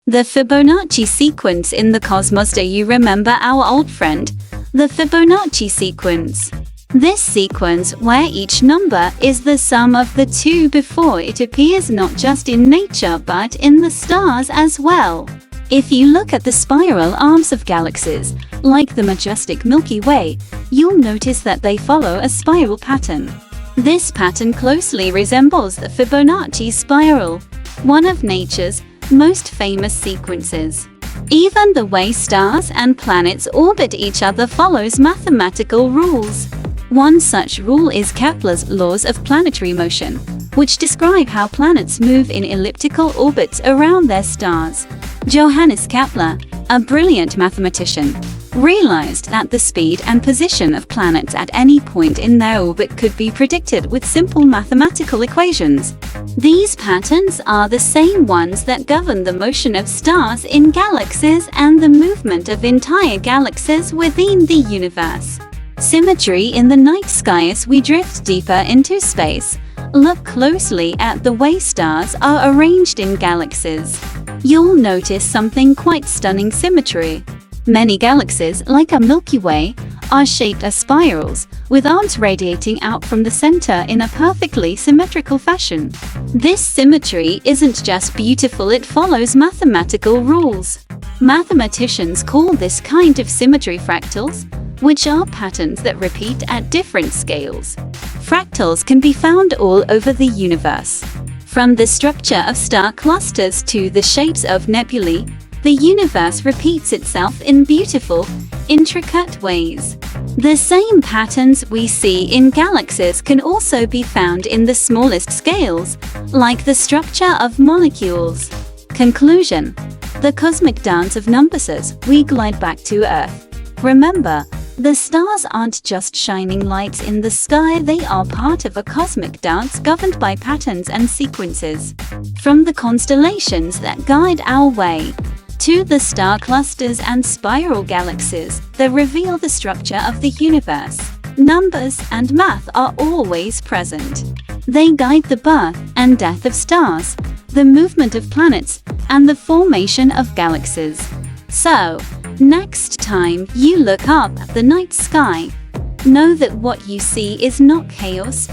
The Fibonacci sequence in the cosmos. Do you remember our old friend, the Fibonacci sequence? This sequence, where each number is the sum of the two before it, appears not just in nature but in the stars as well. If you look at the spiral arms of galaxies, like the majestic Milky Way, you'll notice that they follow a spiral pattern. This pattern closely resembles the Fibonacci spiral, one of nature's most famous sequences. Even the way stars and planets orbit each other follows mathematical rules. One such rule is Kepler's laws of planetary motion, which describe how planets move in elliptical orbits around their stars. Johannes Kepler, a brilliant mathematician, realized that the speed and position of planets at any point in their orbit could be predicted with simple mathematical equations. These patterns are the same ones that govern the motion of stars in galaxies and the movement of entire galaxies within the universe. Symmetry in the night sky. As we drift deeper into space, look closely at the way stars are arranged in galaxies. You'll notice something quite stunning: symmetry. Many galaxies, like our Milky Way, are shaped as spirals, with arms radiating out from the center in a perfectly symmetrical fashion. This symmetry isn't just beautiful, it follows mathematical rules. Mathematicians call this kind of symmetry fractals, which are patterns that repeat at different scales. Fractals can be found all over the universe. From the structure of star clusters to the shapes of nebulae, the universe repeats itself in beautiful, intricate ways. The same patterns we see in galaxies can also be found in the smallest scales, like the structure of molecules. Conclusion: the cosmic dance of numbers. As we glide back to Earth, remember, the stars aren't just shining lights in the sky, they are part of a cosmic dance governed by patterns and sequences. From the constellations that guide our way, to the star clusters and spiral galaxies that reveal the structure of the universe, numbers and math are always present. They guide the birth and death of stars, the movement of planets, and the formation of galaxies. So, next time you look up at the night sky, know that what you see is not chaos,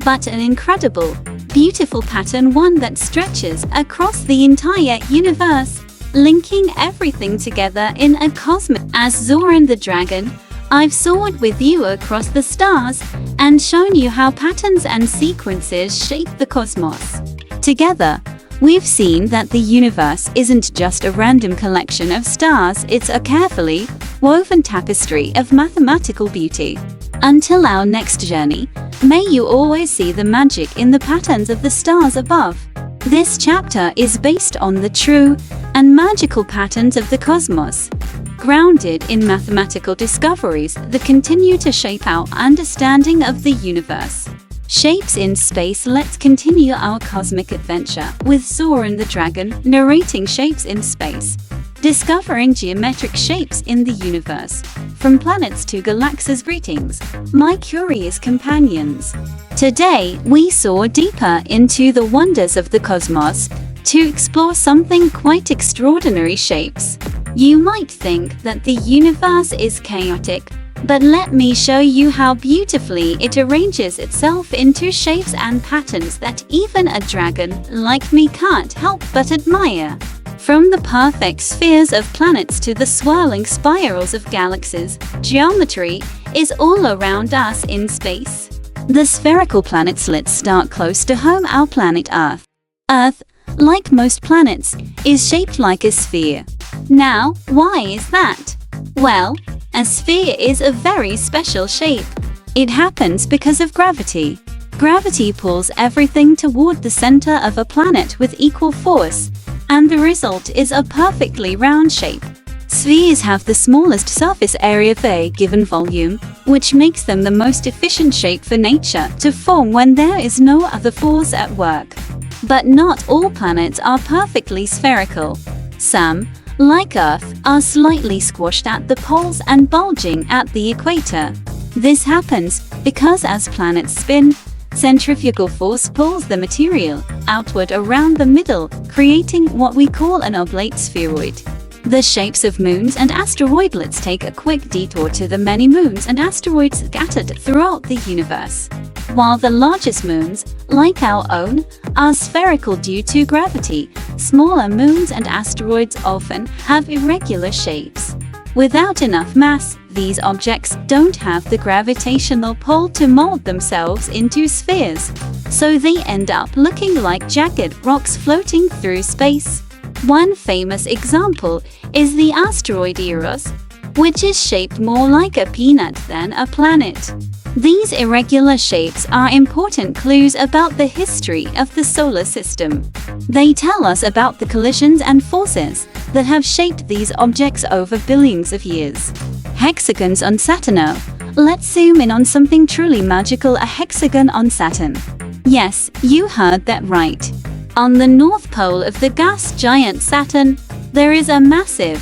but an incredible, beautiful pattern, one that stretches across the entire universe, linking everything together in a cosmic. As Zoran the dragon, I've soared with you across the stars and shown you how patterns and sequences shape the cosmos. Together, we've seen that the universe isn't just a random collection of stars, it's a carefully woven tapestry of mathematical beauty. Until our next journey, may you always see the magic in the patterns of the stars above. This chapter is based on the true and magical patterns of the cosmos, grounded in mathematical discoveries that continue to shape our understanding of the universe. Shapes in space. Let's continue our cosmic adventure with Zoran the dragon narrating shapes in space, discovering geometric shapes in the universe, from planets to galaxies. Greetings, my curious companions. Today, we soar deeper into the wonders of the cosmos to explore something quite extraordinary: shapes. You might think that the universe is chaotic, but let me show you how beautifully it arranges itself into shapes and patterns that even a dragon like me can't help but admire. From the perfect spheres of planets to the swirling spirals of galaxies, geometry is all around us in space. The spherical planets. Let's start close to home, our planet Earth. Earth, like most planets, is shaped like a sphere. Now, why is that? Well, a sphere is a very special shape. It happens because of gravity. Gravity pulls everything toward the center of a planet with equal force, and the result is a perfectly round shape. Spheres have the smallest surface area of a given volume, which makes them the most efficient shape for nature to form when there is no other force at work. But not all planets are perfectly spherical. Some, like Earth, are slightly squashed at the poles and bulging at the equator. This happens because as planets spin, Centrifugal force pulls the material outward around the middle, creating what we call an oblate spheroid. The shapes of moons and asteroidlets take a quick detour to the many moons and asteroids scattered throughout the universe. While the largest moons, like our own, are spherical due to gravity, smaller moons and asteroids often have irregular shapes. Without enough mass, these objects don't have the gravitational pull to mold themselves into spheres, so they end up looking like jagged rocks floating through space. One famous example is the asteroid Eros, which is shaped more like a peanut than a planet. These irregular shapes are important clues about the history of the solar system. They tell us about the collisions and forces that have shaped these objects over billions of years. Hexagons on Saturn. Let's zoom in on something truly magical: a hexagon on Saturn. Yes, you heard that right. On the north pole of the gas giant Saturn, there is a massive,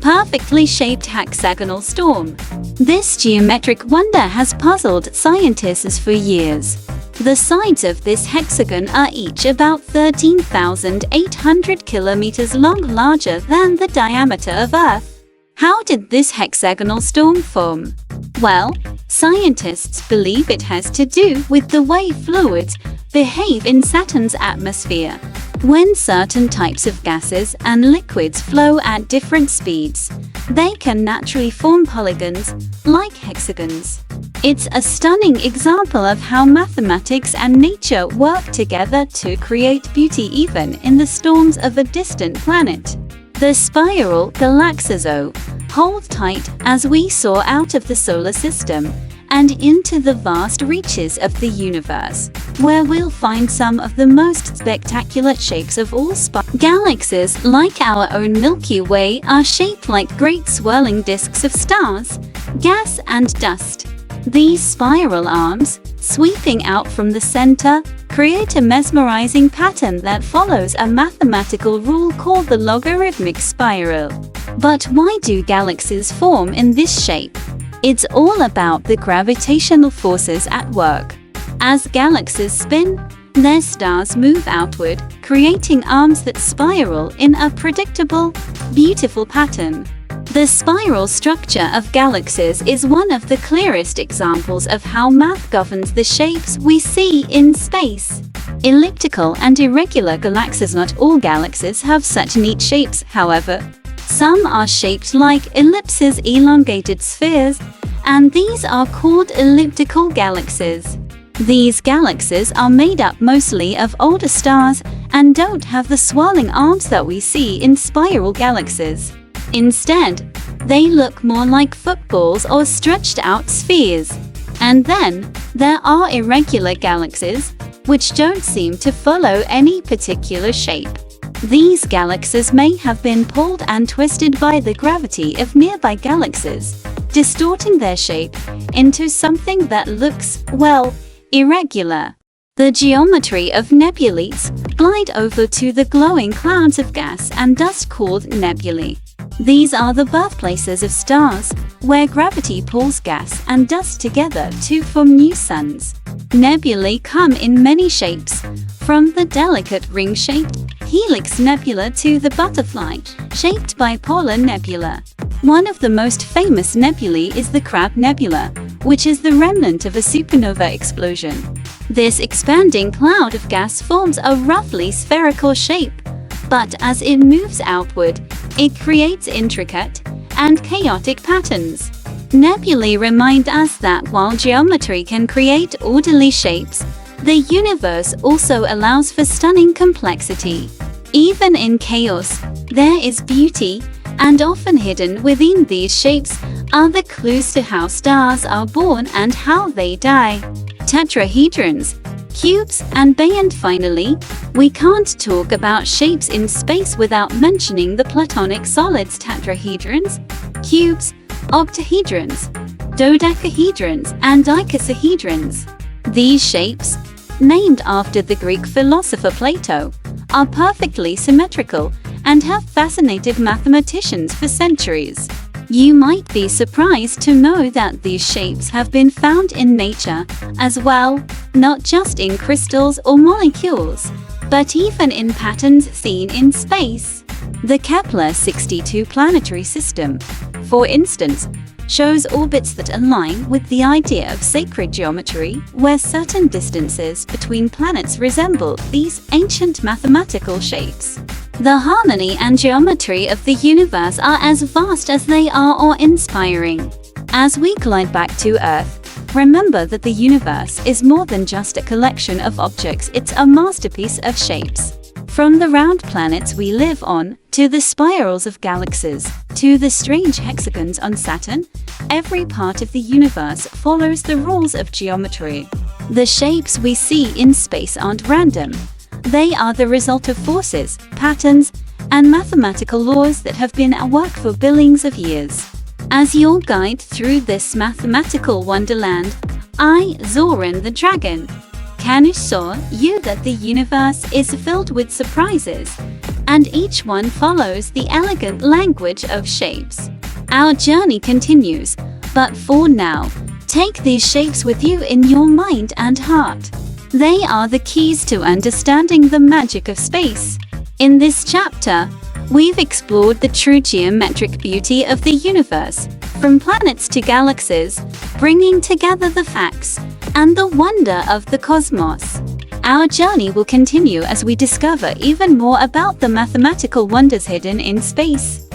perfectly shaped hexagonal storm. This geometric wonder has puzzled scientists for years. The sides of this hexagon are each about 13,800 kilometers long, larger than the diameter of Earth. How did this hexagonal storm form? Well, scientists believe it has to do with the way fluids behave in Saturn's atmosphere. When certain types of gases and liquids flow at different speeds, they can naturally form polygons, like hexagons. It's a stunning example of how mathematics and nature work together to create beauty even in the storms of a distant planet. The spiral galaxies hold tight as we soar out of the solar system and into the vast reaches of the universe, where we'll find some of the most spectacular shapes of all. Galaxies, like our own Milky Way, are shaped like great swirling disks of stars, gas and dust. These spiral arms, sweeping out from the center, create a mesmerizing pattern that follows a mathematical rule called the logarithmic spiral. But why do galaxies form in this shape? It's all about the gravitational forces at work. As galaxies spin, their stars move outward, creating arms that spiral in a predictable, beautiful pattern. The spiral structure of galaxies is one of the clearest examples of how math governs the shapes we see in space. Elliptical and irregular galaxies. Not all galaxies have such neat shapes, however. Some are shaped like ellipses, elongated spheres, and these are called elliptical galaxies. These galaxies are made up mostly of older stars and don't have the swirling arms that we see in spiral galaxies. Instead, they look more like footballs or stretched out spheres. And then, there are irregular galaxies, which don't seem to follow any particular shape. These galaxies may have been pulled and twisted by the gravity of nearby galaxies, distorting their shape into something that looks, well, irregular. The geometry of nebulae glide over to the glowing clouds of gas and dust called nebulae. These are the birthplaces of stars, where gravity pulls gas and dust together to form new suns. Nebulae come in many shapes, from the delicate ring-shaped Helix Nebula to the butterfly-shaped Bipolar Nebula. One of the most famous nebulae is the Crab Nebula, which is the remnant of a supernova explosion. This expanding cloud of gas forms a roughly spherical shape, but as it moves outward, it creates intricate and chaotic patterns. Nebulae remind us that while geometry can create orderly shapes, the universe also allows for stunning complexity. Even in chaos, there is beauty, and often hidden within these shapes are the clues to how stars are born and how they die. Tetrahedrons, cubes, and finally, we can't talk about shapes in space without mentioning the platonic solids: tetrahedrons, cubes, octahedrons, dodecahedrons, and icosahedrons. These shapes, named after the Greek philosopher Plato, are perfectly symmetrical and have fascinated mathematicians for centuries. You might be surprised to know that these shapes have been found in nature as well, not just in crystals or molecules, but even in patterns seen in space. The Kepler-62 planetary system, for instance, shows orbits that align with the idea of sacred geometry, where certain distances between planets resemble these ancient mathematical shapes. The harmony and geometry of the universe are as vast as they are awe-inspiring. As we glide back to Earth, remember that the universe is more than just a collection of objects, it's a masterpiece of shapes. From the round planets we live on, to the spirals of galaxies, to the strange hexagons on Saturn, every part of the universe follows the rules of geometry. The shapes we see in space aren't random. They are the result of forces, patterns, and mathematical laws that have been at work for billions of years. As your guide through this mathematical wonderland, I, Zoran the Dragon, can assure you that the universe is filled with surprises, and each one follows the elegant language of shapes. Our journey continues, but for now, take these shapes with you in your mind and heart. They are the keys to understanding the magic of space. In this chapter, we've explored the true geometric beauty of the universe, from planets to galaxies, bringing together the facts and the wonder of the cosmos. Our journey will continue as we discover even more about the mathematical wonders hidden in space.